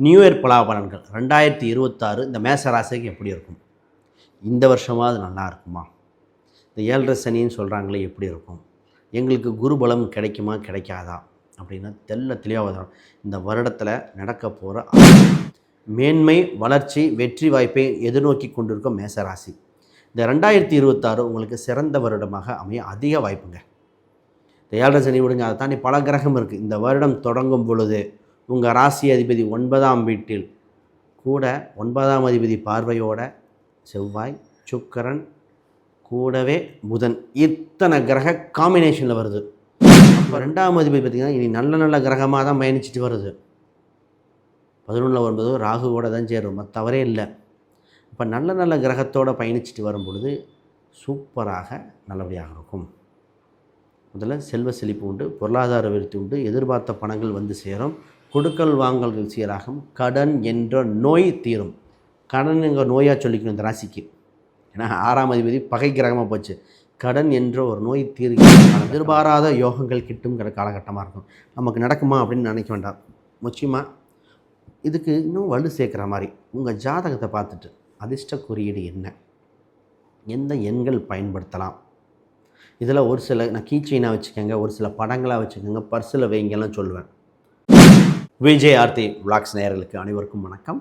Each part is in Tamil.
நியூ இயர் பலாபலன்கள் 2026 இந்த மேச ராசிக்கு எப்படி இருக்கும்? இந்த வருஷமாவது நல்லா இருக்குமா? இந்த 7.5 சனின்னு சொல்கிறாங்களே எப்படி இருக்கும்? எங்களுக்கு குருபலம் கிடைக்குமா கிடைக்காதா அப்படின்னா தெளிவாக வரும். இந்த வருடத்தில் நடக்க போகிற மேன்மை, வளர்ச்சி, வெற்றி வாய்ப்பை எதிர்நோக்கி கொண்டிருக்கும் மேசராசி. இந்த 2026 உங்களுக்கு சிறந்த வருடமாக அமைய அதிக வாய்ப்புங்க. இந்த 7.5 சனி விடுங்க, அதை தாண்டி பல கிரகம் இருக்குது. இந்த வருடம் தொடங்கும் பொழுது உங்கள் ராசி அதிபதி 9ஆம் வீட்டில் கூட 9ஆம் அதிபதி பார்வையோட செவ்வாய், சுக்கிரன், கூடவே புதன், இத்தனை கிரக காம்பினேஷனில் வருது. அப்போ 2ஆம் அதிபதி பார்த்திங்கன்னா இனி நல்ல நல்ல கிரகமாக தான் பயணிச்சுட்டு வருது. 11 வரும்போது ராகுவோட தான் சேரும், தவறே இல்லை. இப்போ நல்ல நல்ல கிரகத்தோடு பயணிச்சுட்டு வரும் பொழுது சூப்பராக நல்லபடியாக இருக்கும். முதல்ல செல்வ செழிப்பு உண்டு, பொருளாதார விருத்தி உண்டு, எதிர்பார்த்த பணங்கள் வந்து சேரும், கொடுக்கல் வாங்கல்கள் சீராகும், கடன் என்ற நோய் தீரும். கடன் எங்கள் நோயாக சொல்லிக்கணும் இந்த ராசிக்கு. ஏன்னா 6ஆம் அதிபதி பகை கிரகமாக போச்சு. கடன் என்ற ஒரு நோய் தீர்க்க எதிர்பாராத யோகங்கள் கிட்டுங்கிற காலகட்டமாக இருக்கும். நமக்கு நடக்குமா அப்படின்னு நினைக்க வேண்டாம். முக்கியமாக இதுக்கு இன்னும் வலு சேர்க்குற மாதிரி உங்கள் ஜாதகத்தை பார்த்துட்டு அதிர்ஷ்ட குறியீடு என்ன, எந்த எண்கள் பயன்படுத்தலாம், இதில் ஒரு சில நான் கீச்செயினாக வச்சுக்கோங்க, ஒரு சில படங்களாக வச்சுக்கோங்க, பர்ஸில் வைங்கெல்லாம் சொல்லுவேன். விஜய் ஆர்த்தி விளாக்ஸ் நேயர்களுக்கு அனைவருக்கும் வணக்கம்.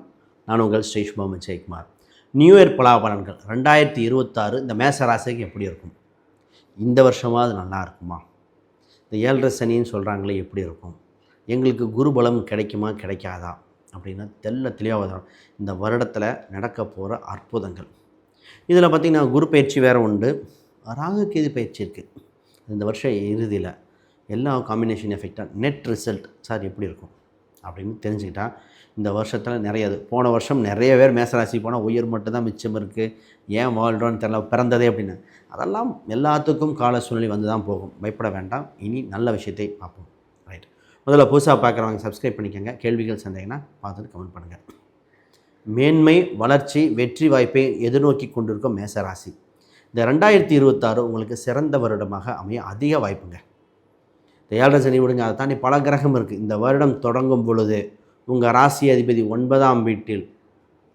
நான் உங்கள் ஸ்ரீஷ் முகமது ஜெயக்குமார். நியூ இயர் பலாபலன்கள் 2026 இந்த மேச ராசிக்கு எப்படி இருக்கும்? இந்த வருஷமாவது நல்லா இருக்குமா? இந்த 7.5 சனின்னு சொல்கிறாங்களே எப்படி இருக்கும்? எங்களுக்கு குருபலம் கிடைக்குமா கிடைக்காதா அப்படின்னா தெளிவாக வரும். இந்த வருடத்தில் நடக்க போகிற அற்புதங்கள் இதில் பார்த்திங்கன்னா குரு பயிற்சி வேறு உண்டு, ராகு கேது பயிற்சி இருக்குது. இந்த வருஷம் இறுதியில் எல்லா காம்பினேஷன் எஃபெக்டாக நெட் ரிசல்ட் சார் எப்படி இருக்கும் அப்படின்னு தெரிஞ்சுக்கிட்டா இந்த வருஷத்தில் நிறைய போன வருஷம் நிறைய பேர் மேசராசி போனால் உயிர் மட்டும்தான் மிச்சம் இருக்குது, ஏன் வாழ்கிறோன்னு தெரியல, பிறந்ததே அப்படின்னு. அதெல்லாம் எல்லாத்துக்கும் கால சூழ்நிலை வந்து தான் போகும், பயப்பட வேண்டாம். இனி நல்ல விஷயத்தை பார்ப்போம். ரைட், முதல்ல புதுசாக பார்க்குறவங்க சப்ஸ்கிரைப் பண்ணிக்கோங்க. கேள்விகள் சந்தேகம்னா பார்த்துட்டு கமெண்ட் பண்ணுங்கள். மேன்மை, வளர்ச்சி, வெற்றி வாய்ப்பை எதிர்நோக்கி கொண்டிருக்கும் மேசராசி. இந்த 2026 உங்களுக்கு சிறந்த வருடமாக அமைய அதிக வாய்ப்புங்க. இந்த 7.5 சனி விடுங்க, அதை தாண்டி பல கிரகம் இருக்குது. இந்த வருடம் தொடங்கும் பொழுது உங்கள் ராசி அதிபதி 9ஆம் வீட்டில்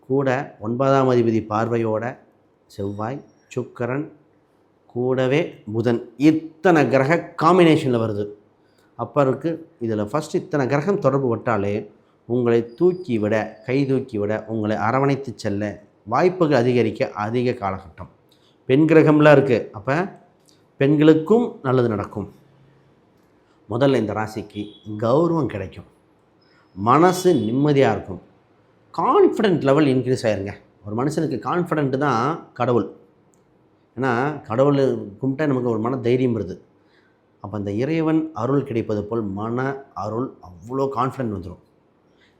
கூட 9ஆம் அதிபதி பார்வையோட செவ்வாய், சுக்கிரன், கூடவே புதன், இத்தனை கிரக காம்பினேஷனில் வருது. அப்போ இருக்குது இதில் ஃபஸ்ட்டு இத்தனை கிரகம் தொடர்பு விட்டாலே உங்களை தூக்கி விட, கை தூக்கி விட, உங்களை அரவணைத்து செல்ல வாய்ப்புகள் அதிகரிக்க அதிக காலகட்டம். பெண் கிரகம்லாம் இருக்குது, அப்போ பெண்களுக்கும் நல்லது நடக்கும். முதல்ல இந்த ராசிக்கு கௌரவம் கிடைக்கும், மனசு நிம்மதியாக இருக்கும், கான்ஃபிடென்ட் லெவல் இன்க்ரீஸ் ஆயிருங்க. ஒரு மனுஷனுக்கு கான்ஃபிடென்ட்டு தான் கடவுள். ஏன்னா கடவுள் கும்பிட்டா நமக்கு ஒரு மன தைரியம் வருது. அப்போ அந்த இறைவன் அருள் கிடைப்பது போல் மன அருள் அவ்வளோ கான்ஃபிடென்ட் வந்துடும்.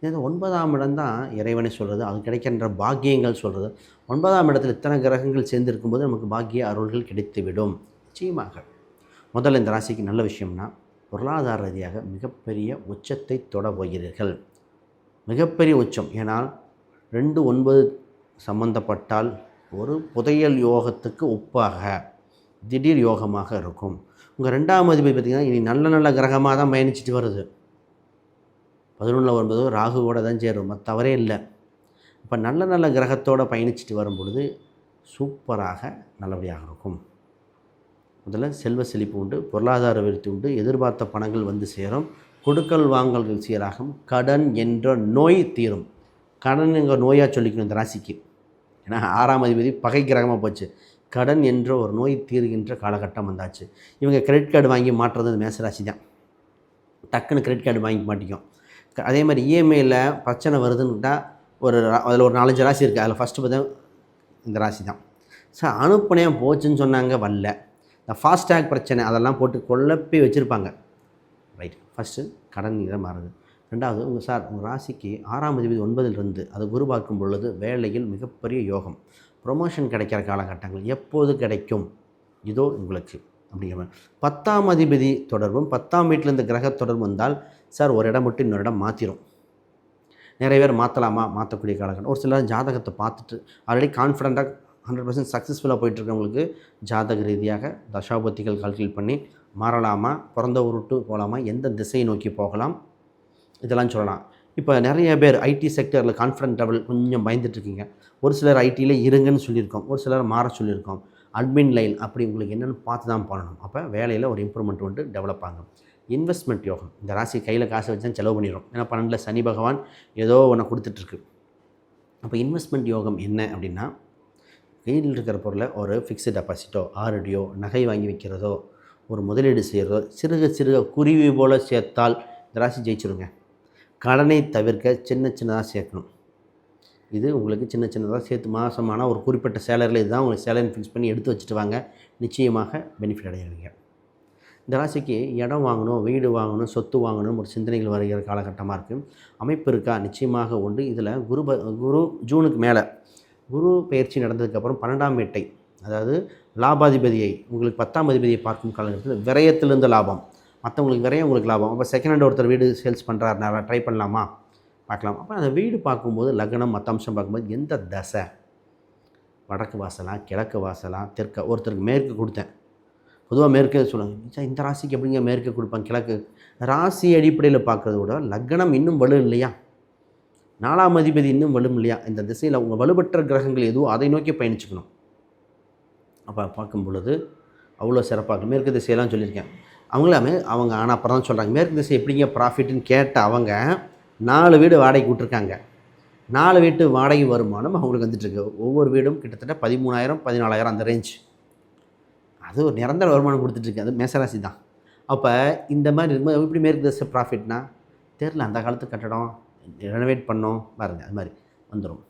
இது 9ஆம் இடம் தான் இறைவனை சொல்கிறது, அது கிடைக்கின்ற பாக்கியங்கள் சொல்கிறது. 9ஆம் இடத்தில் இத்தனை கிரகங்கள் சேர்ந்து இருக்கும்போது நமக்கு பாக்கிய அருள்கள் கிடைத்துவிடும் நிச்சயமாக. முதல்ல இந்த ராசிக்கு நல்ல விஷயம்னா பொருளாதார ரீதியாக மிகப்பெரிய உச்சத்தை தொட போகிறீர்கள். மிகப்பெரிய உச்சம். ஏன்னால் 2-9 சம்பந்தப்பட்டால் ஒரு புதையல் யோகத்துக்கு ஒப்பாக திடீர் யோகமாக இருக்கும். உங்கள் 2ஆம் அதிபதி பார்த்திங்கன்னா இனி நல்ல நல்ல கிரகமாக தான் பயணிச்சுட்டு வருது. 11 வரும்போது ராகுவோட தான் சேரும், தவறே இல்லை. இப்போ நல்ல நல்ல கிரகத்தோடு பயணிச்சுட்டு வரும் பொழுது சூப்பராக நல்லபடியாக இருக்கும். முதல்ல செல்வ செழிப்பு உண்டு, பொருளாதார விருத்தி உண்டு, எதிர்பார்த்த பணங்கள் வந்து சேரும், கொடுக்கல் வாங்கல்கள் சீராகும், கடன் என்ற நோய் தீரும். கடன் எங்கள் நோயாக சொல்லிக்கணும் இந்த ராசிக்கு. ஏன்னா 6ஆம் அதிபதி பகை கிரகமாக போச்சு. கடன் என்ற ஒரு நோய் தீர்கின்ற காலகட்டம் வந்தாச்சு. இவங்க கிரெடிட் கார்டு வாங்கி மாட்டுறது இந்த மேசராசி தான். டக்குன்னு கிரெடிட் கார்டு வாங்கி மாட்டிக்கும். அதே மாதிரி இஎம்ஐயில் பிரச்சனை வருதுன்னுட்டால் அதில் ஒரு 4-5 ராசி இருக்குது. அதில் ஃபஸ்ட்டு பார்த்தா இந்த ராசி தான். சார் அனுப்புனேன் போச்சுன்னு சொன்னாங்க, வரல. இந்த ஃபாஸ்டேக் பிரச்சனை அதெல்லாம் போட்டு குழப்பி வச்சுருப்பாங்க. ரைட், ஃபஸ்ட்டு கடன் இதை மாறுது. 2வது உங்கள் ராசிக்கு 6ஆம் அதிபதி 9லிருந்து அது குரு பார்க்கும் பொழுது வேலையில் மிகப்பெரிய யோகம், ப்ரொமோஷன் கிடைக்கிற காலகட்டங்கள் எப்போது கிடைக்கும் இதோ உங்களுக்கு அப்படிங்கிற மாதிரி. 10ஆம் அதிபதி தொடர்பும் 10ஆம் வீட்டிலேருந்து கிரக தொடர்பு வந்தால் சார் ஒரு இடம் விட்டு இன்னொரு இடம் மாற்றிடும். நிறைய பேர் மாற்றலாமா, மாற்றக்கூடிய காலகட்டம். ஒரு சிலர் ஜாதகத்தை பார்த்துட்டு ஆல்ரெடி கான்ஃபிடெண்ட்டாக 100% சக்ஸஸ்ஃபுல்லாக போயிட்டுருக்கவங்களுக்கு ஜாதக ரீதியாக தசாபத்திகள் கால்குலேட் பண்ணி மாறலாமா, பிறந்த ஊர் விட்டு போகலாமா, எந்த திசையை நோக்கி போகலாம், இதெல்லாம் சொல்லலாம். இப்போ நிறைய பேர் ஐடி செக்டரில் கான்ஃபிடன்ட் லெவல் கொஞ்சம் பயந்துட்டுருக்கீங்க. ஒரு சிலர் ஐடியில் இருங்கன்னு சொல்லியிருக்கோம், ஒரு சிலர் மாற சொல்லியிருக்கோம். அட்மின் லைன் அப்படி உங்களுக்கு என்னென்னு பார்த்து தான் பண்ணணும். அப்போ வேலையில் ஒரு இம்ப்ரூவ்மெண்ட் வந்து டெவலப் ஆகும். இன்வெஸ்ட்மெண்ட் யோகம், இந்த ராசி கையில் காசை வச்சு தான் செலவு பண்ணிடும். ஏன்னா 12ல் சனி பகவான் ஏதோ ஒன்று கொடுத்துட்ருக்கு. அப்போ இன்வெஸ்ட்மெண்ட் யோகம் என்ன அப்படின்னா, கையில் இருக்கிற பொருளை ஒரு ஃபிக்ஸ்டு டெபாசிட்டோ ஆர்டியோ நகை வாங்கி வைக்கிறதோ ஒரு முதலீடு செய்கிறதோ சிறுக சிறுக குருவி போல் சேர்த்தால் இந்த ராசி ஜெயிச்சிருங்க. கடனை தவிர்க்க சின்ன சின்னதாக சேர்க்கணும். இது உங்களுக்கு சின்ன சின்னதாக சேர்த்து மாதமான ஒரு குறிப்பிட்ட சேலரியில் இதுதான் உங்களுக்கு சேலரி ஃபிக்ஸ் பண்ணி எடுத்து வச்சுட்டு வாங்க, நிச்சயமாக பெனிஃபிட் அடைவீங்க. இந்த ராசிக்கு இடம் வாங்கணும், வீடு வாங்கணும், சொத்து வாங்கணும் ஒரு சிந்தனைகள் வருகிற காலகட்டமாக இருக்குது. அமைப்பு இருக்கா? நிச்சயமாக உண்டு. இதில் குரு ஜூனுக்கு மேலே குரு பயிற்சி நடந்ததுக்கப்புறம் 12ஆம் வீட்டை, அதாவது லாபாதிபதியை உங்களுக்கு 10ஆம் அதிபதியை பார்க்கும் காலகட்டத்தில் விரயத்திலிருந்து லாபம், மற்றவங்களுக்கு விரயம் உங்களுக்கு லாபம். அப்போ செகண்ட் ஹேண்ட் ஒருத்தர் வீடு சேல்ஸ் பண்ணுறாருனா ட்ரை பண்ணலாமா? பார்க்கலாம். அப்போ அந்த வீடு பார்க்கும்போது லக்னம் மற்ற அம்சம் பார்க்கும்போது எந்த தசை, வடக்கு வாசலாம், கிழக்கு வாசலாம், தெற்கு, ஒருத்தருக்கு மேற்கு கொடுத்தேன். பொதுவாக மேற்கு சொல்லுவாங்க, இந்த ராசிக்கு எப்படிங்க மேற்கு கொடுப்பாங்க, கிழக்கு. ராசி அடிப்படையில் பார்க்குறத விட லக்னம் இன்னும் வலு இல்லையா, 4ஆம் அதிபதி இன்னும் வலும் இல்லையா, இந்த திசையில் அவங்க வலுப்பெற்ற கிரகங்கள் எதுவும் அதை நோக்கி பயணிச்சுக்கணும். அப்போ பார்க்கும் பொழுது அவ்வளோ சிறப்பாக மேற்கு திசையெல்லாம் சொல்லியிருக்கேன். அவங்க ஆனால் அப்புறம் தான் சொல்கிறாங்க மேற்கு திசை எப்படிங்க ப்ராஃபிட்டுன்னு கேட்ட அவங்க 4 வீடு வாடகைக்கு விட்டுருக்காங்க. 4 வீட்டு வாடகை வருமானம் அவங்களுக்கு வந்துட்டுருக்கு. ஒவ்வொரு வீடும் கிட்டத்தட்ட 13,000 14,000 அந்த ரேஞ்ச். அது ஒரு நிரந்தர வருமானம் கொடுத்துட்ருக்கு. அது மேசராசி தான். அப்போ இந்த மாதிரி இருக்கும்போது எப்படி மேற்கு திசை ப்ராஃபிட்னா தெரில, அந்த காலத்து கட்டடம் ரெனோவேட் பண்ணோம் பாருங்கள், அது மாதிரி வந்துடும்.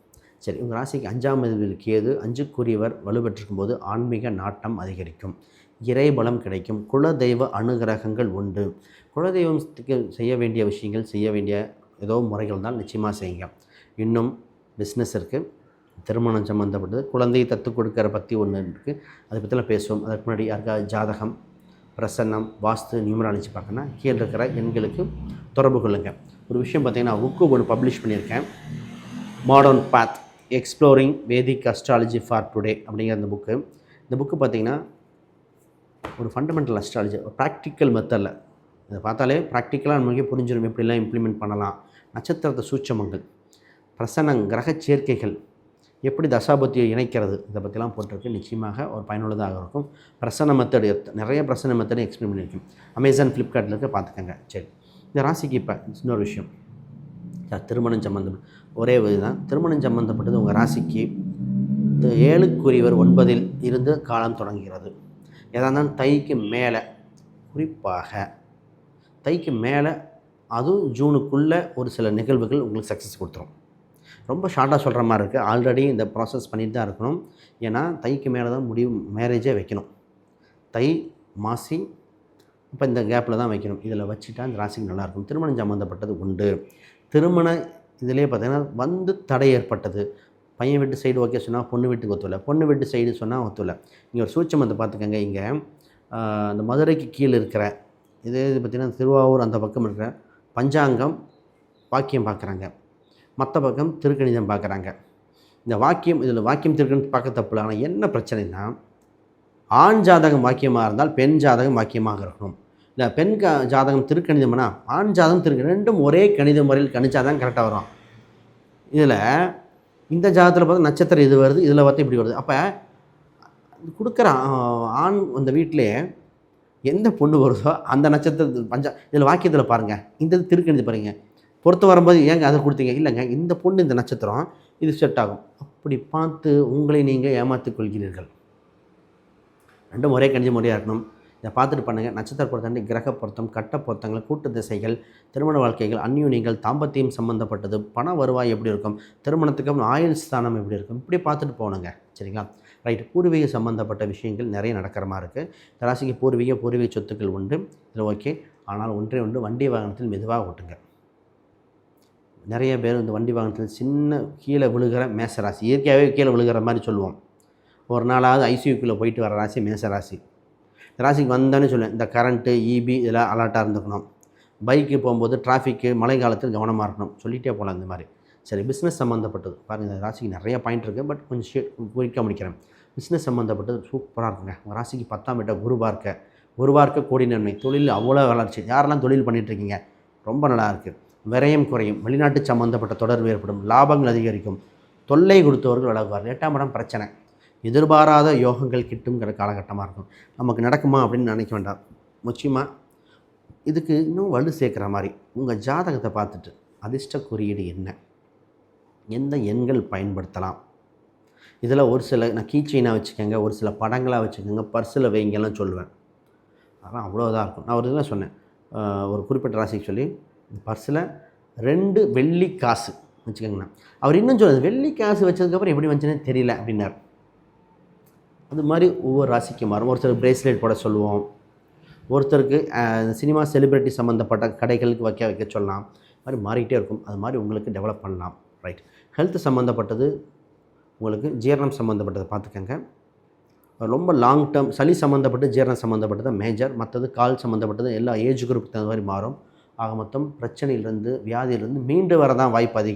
சரி, உங்கள் ராசிக்கு 5ஆம் அதிபதி கேது 5க்குரியவர் வலுப்பெற்றிருக்கும் போது ஆன்மீக நாட்டம் அதிகரிக்கும், இறை பலம் கிடைக்கும், குலதெய்வ அனுகிரகங்கள் உண்டு. குலதெய்வத்துக்கு செய்ய வேண்டிய விஷயங்கள், செய்ய வேண்டிய ஏதோ முறைகள் தான் நிச்சயமாக செய்யுங்க. இன்னும் பிஸ்னஸ் இருக்குது, திருமணம் சம்மந்தப்பட்டது, குழந்தையை தத்து கொடுக்குற பற்றி ஒன்று இருக்குது, அதை பற்றிலாம் பேசுவோம். அதுக்கு முன்னாடி யாருக்காவது ஜாதகம், பிரசன்னம், வாஸ்து, நியூமராலஜி பார்க்கணுன்னா கீழே இருக்கிற எண்களுக்கு தொடர்பு கொள்ளுங்கள். ஒரு விஷயம் பார்த்திங்கன்னா புக்கு ஒன்று பப்ளிஷ் பண்ணியிருக்கேன், modern path exploring Vedic astrology for today அப்படிங்கிற அந்த புக்கு. இந்த புக்கு பார்த்திங்கன்னா ஒரு ஃபண்டமெண்டல் அஸ்ட்ராலஜி, ஒரு ப்ராக்டிக்கல் மெத்தடில் இதை பார்த்தாலே ப்ராக்டிக்கலாக நமக்கு புரிஞ்சிடும் எப்படிலாம் இம்ப்ளிமெண்ட் பண்ணலாம். நட்சத்திரத்தை சூட்சமங்கள், பிரசன்னம், கிரக சேர்க்கைகள், எப்படி தசாபத்தியை இணைக்கிறது, இதை பற்றிலாம் போட்டிருக்கு. நிச்சயமாக ஒரு பயனுள்ளதாக இருக்கும். பிரசன்ன மெத்தடு நிறைய பிரசன்ன மெத்தடு எக்ஸ்பிளைன் பண்ணியிருக்கேன். அமேசான், ஃப்ளிப்கார்ட்டில் இருக்க பார்த்துக்கங்க. சரி, இந்த ராசிக்கு இப்போ இன்னொரு விஷயம், திருமணம் சம்மந்தம் ஒரே இதுதான். திருமணம் சம்மந்தப்பட்டது உங்கள் ராசிக்கு 7க்குரியவர் 9இல் இருந்து காலம் தொடங்குகிறது. எதாக இருந்தாலும் தைக்கு மேலே, குறிப்பாக தைக்கு மேலே, அதுவும் ஜூனுக்குள்ளே ஒரு சில நிகழ்வுகள் உங்களுக்கு சக்ஸஸ் கொடுத்துரும். ரொம்ப ஷார்ட்டாக சொல்கிற மாதிரி இருக்குது. ஆல்ரெடி இந்த ப்ராசஸ் பண்ணிட்டு தான் இருக்கணும். ஏன்னா தைக்கு மேலே தான் முடிவு மேரேஜே வைக்கணும். தை, மாசி, இப்போ இந்த கேப்பில் தான் வைக்கணும். இதில் வச்சுட்டா இந்த ராசிக்கு நல்லாயிருக்கும். திருமணம் சம்மந்தப்பட்டது உண்டு. திருமண இதிலே பார்த்திங்கன்னா தடை ஏற்பட்டது. பையன் வீட்டு சைடு ஓகே சொன்னால் பொண்ணு வீட்டுக்கு ஒத்துவலை, பொண்ணு வீட்டு சைடு சொன்னால் ஒத்துவலை. இங்கே ஒரு சூட்சமத்தை பார்த்துக்கங்க. இங்கே அந்த மதுரைக்கு கீழே இருக்கிற இது பார்த்திங்கன்னா திருவாரூர் அந்த பக்கம் இருக்கிற பஞ்சாங்கம் வாக்கியம் பார்க்குறாங்க, மற்ற பக்கம் திருக்கணிதம் பார்க்குறாங்க. இந்த வாக்கியம், இதில் வாக்கியம் திருக்கணிதம் பார்க்க தப்பு. ஆனால் என்ன பிரச்சனைனா, ஆண் ஜாதகம் வாக்கியமாக இருந்தால் பெண் ஜாதகம் வாக்கியமாக இருக்கணும். இல்லை பெண் ஜாதகம் திருக்கணிதம்னா ஆண் ஜாதகம் திருக்கணிதம் ரெண்டும் ஒரே கணித முறையில் கணிச்சாதான் கரெக்டாக வரும். இதில் இந்த ஜாதகத்தில் பார்த்தா நட்சத்திரம் இது வருது, இதில் பார்த்தா இப்படி வருது. அப்போ கொடுக்குற ஆண் அந்த வீட்டிலே எந்த பொண்ணு வருதோ அந்த நட்சத்திரத்தில் இதில் வாக்கியத்தில் பாருங்கள், இந்த திருக்கணிதம் பாருங்கள், பொறுத்து வரும்போது ஏங்க அதை கொடுத்தீங்க, இல்லைங்க இந்த பொண்ணு இந்த நட்சத்திரம் இது செட் ஆகும். அப்படி பார்த்து உங்களை நீங்கள் ஏமாற்றிக் கொள்கிறீர்கள். ரெண்டும் ஒரே கணித முறையாக இருக்கணும். இதை பார்த்துட்டு பண்ணுங்கள். நட்சத்திர பொருத்தம், கிரக பொருத்தம், கட்ட பொருத்தங்கள், கூட்டு திசைகள், திருமண வாழ்க்கைகள், அந்யோன்யங்கள், தாம்பத்தியம் சம்மந்தப்பட்டது, பண வருவாய் எப்படி இருக்கும், திருமணத்துக்கு அப்புறம் ஆயுள் ஸ்தானம் எப்படி இருக்கும், இப்படி பார்த்துட்டு போகணுங்க. சரிங்களா? ரைட்டு. பூர்வீக சம்மந்தப்பட்ட விஷயங்கள் நிறைய நடக்கிற மாதிரி இருக்குது. இந்த ராசிக்கு பூர்வீக சொத்துக்கள் உண்டு. இதில் ஓகே. ஆனால் ஒன்றே ஒன்று, வண்டி வாகனத்தில் மெதுவாக ஓட்டுங்க. நிறைய பேர் இந்த வண்டி வாகனத்தில் சின்ன கீழே விழுகிற மேசராசி, இயற்கையாகவே கீழே விழுகிற மாதிரி சொல்லுவோம். ஒரு நாளாவது ஐசியூக்குள்ளே போயிட்டு வர ராசி மேசராசி. இந்த ராசிக்கு வந்தோன்னே சொல்லுவேன், இந்த கரண்ட்டு, இபி இதெல்லாம் அலர்ட்டாக இருந்துக்கணும். பைக்கு போகும்போது டிராஃபிக்கு, மழை காலத்தில் கவனமாக இருக்கணும். சொல்லிகிட்டே போகலாம் இந்த மாதிரி. சரி, பிஸ்னஸ் சம்மந்தப்பட்டது பாருங்கள். இந்த ராசிக்கு நிறைய பாயிண்ட் இருக்குது, பட் கொஞ்சம் குறிக்க முடிக்கிறேன். பிஸ்னஸ் சம்மந்தப்பட்டது சூப்பராக இருக்குங்க. உங்கள் ராசிக்கு 10ஆம் வீட்டை குருவார்க்க கோடி நன்மை. தொழில் அவ்வளோ வளர்ச்சி. யாரெல்லாம் தொழில் பண்ணிகிட்ருக்கீங்க ரொம்ப நல்லா இருக்குது. விரயம் குறையும், வெளிநாட்டு சம்மந்தப்பட்ட தொடர்பு ஏற்படும், லாபங்கள் அதிகரிக்கும், தொல்லை கொடுத்தவர்கள் விலகுவார். 8ஆம் இடம் பிரச்சனை, எதிர்பாராத யோகங்கள் கிட்டுங்கிற காலகட்டமாக இருக்கும். நமக்கு நடக்குமா அப்படின்னு நினைக்க வேண்டாம். முக்கியமாக இதுக்கு இன்னும் வலு சேர்க்குற மாதிரி உங்கள் ஜாதகத்தை பார்த்துட்டு அதிர்ஷ்ட குறியீடு என்ன, எந்த எண்கள் பயன்படுத்தலாம், இதில் ஒரு சில நான் கீச்செயினாக வச்சுக்கோங்க, ஒரு சில படங்களாக வச்சுக்கோங்க, பர்ஸில் வைங்கெல்லாம் சொல்லுவேன். அதெல்லாம் அவ்வளோதான் இருக்கும். நான் ஒரு இதில் சொன்னேன், ஒரு குறிப்பிட்ட ராசிக்கு சொல்லி பர்ஸில் 2 வெள்ளி காசு வச்சுக்கோங்கண்ணா. அவர் இன்னும் சொல்லுது வெள்ளி காசு வச்சதுக்கப்புறம் எப்படி வந்துச்சுன்னு தெரியல அப்படின்னார். அது மாதிரி ஒவ்வொரு ராசிக்கு மாறும். ஒருத்தர் பிரேஸ்லெட் போட சொல்லுவோம், ஒருத்தருக்கு சினிமா செலிப்ரிட்டி சம்மந்தப்பட்ட கடைகளுக்கு வைக்க சொல்லலாம். அது மாதிரி மாறிக்கிட்டே இருக்கும். அது மாதிரி உங்களுக்கு டெவலப் பண்ணலாம். ரைட். ஹெல்த் சம்மந்தப்பட்டது உங்களுக்கு ஜீரணம் சம்மந்தப்பட்டதை பார்த்துக்கங்க. ரொம்ப லாங் டேர்ம் சளி சம்மந்தப்பட்டு ஜீரணம் சம்மந்தப்பட்டது மேஜர், மற்றது கால் சம்மந்தப்பட்டது எல்லா ஏஜ் குரூப்புக்கு தகுந்த மாதிரி மாறும். ஆக மொத்தம் பிரச்சனையிலேருந்து வியாதியிலேருந்து மீண்டு வர தான் வாய்ப்பு அதிகம்.